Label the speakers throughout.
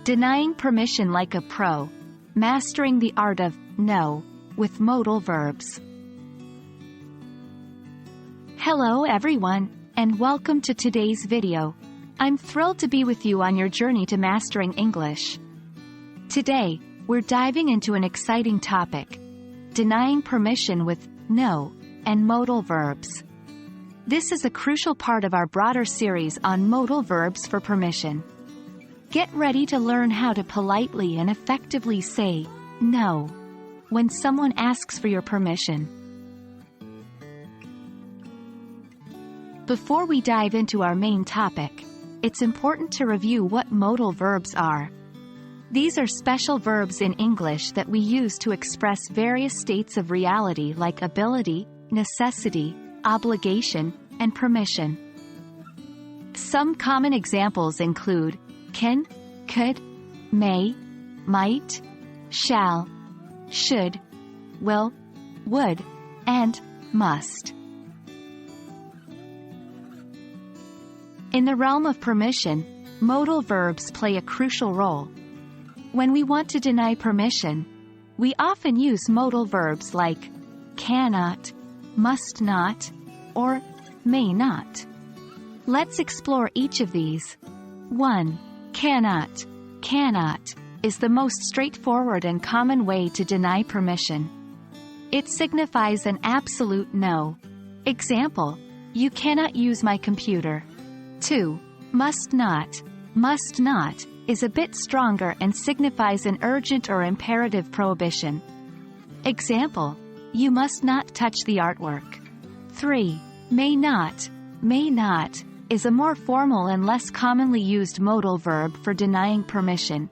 Speaker 1: Denying permission like a pro. Mastering the art of no with modal verbs. Hello everyone, and welcome to today's video. I'm thrilled to be with you on your journey to mastering English. Today, we're diving into an exciting topic: denying permission with no and modal verbs. This is a crucial part of our broader series on modal verbs for permission. Get ready to learn how to politely and effectively say no when someone asks for your permission. Before we dive into our main topic, it's important to review what modal verbs are. These are special verbs in English that we use to express various states of reality like ability, necessity, obligation, and permission. Some common examples include can, could, may, might, shall, should, will, would, and must. In the realm of permission, modal verbs play a crucial role. When we want to deny permission, we often use modal verbs like cannot, must not, or may not. Let's explore each of these. 1. Cannot. Cannot is the most straightforward and common way to deny permission. It signifies an absolute no. Example: you cannot use my computer. 2. Must not. Must not is a bit stronger and signifies an urgent or imperative prohibition. Example: you must not touch the artwork. 3. May not. May not is a more formal and less commonly used modal verb for denying permission.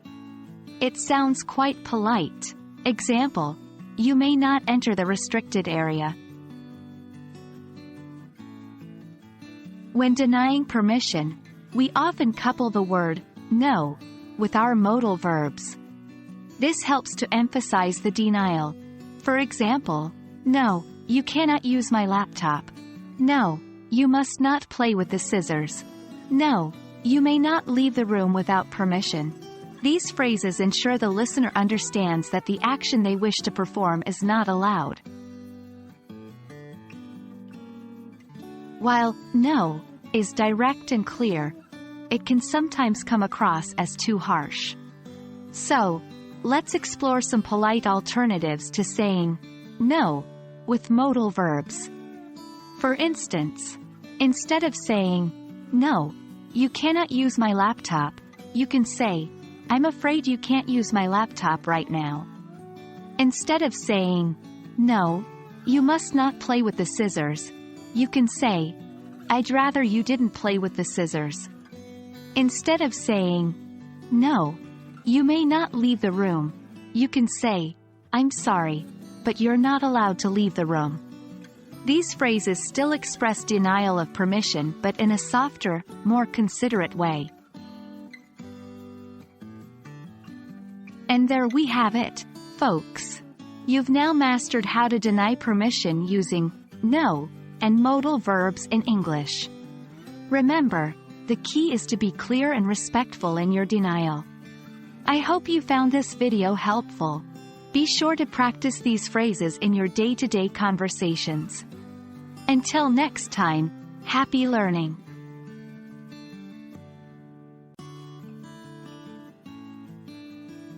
Speaker 1: It sounds quite polite. Example: you may not enter the restricted area. When denying permission, we often couple the word no with our modal verbs. This helps to emphasize the denial. For example, no, you cannot use my laptop. No, you must not play with the scissors. No, you may not leave the room without permission. These phrases ensure the listener understands that the action they wish to perform is not allowed. While no is direct and clear, it can sometimes come across as too harsh. So, let's explore some polite alternatives to saying no with modal verbs. For instance, instead of saying, no, you cannot use my laptop, you can say, I'm afraid you can't use my laptop right now. Instead of saying, no, you must not play with the scissors, you can say, I'd rather you didn't play with the scissors. Instead of saying, no, you may not leave the room, you can say, I'm sorry, but you're not allowed to leave the room. These phrases still express denial of permission, but in a softer, more considerate way. And there we have it, folks. You've now mastered how to deny permission using no and modal verbs in English. Remember, the key is to be clear and respectful in your denial. I hope you found this video helpful. Be sure to practice these phrases in your day-to-day conversations. Until next time, happy learning!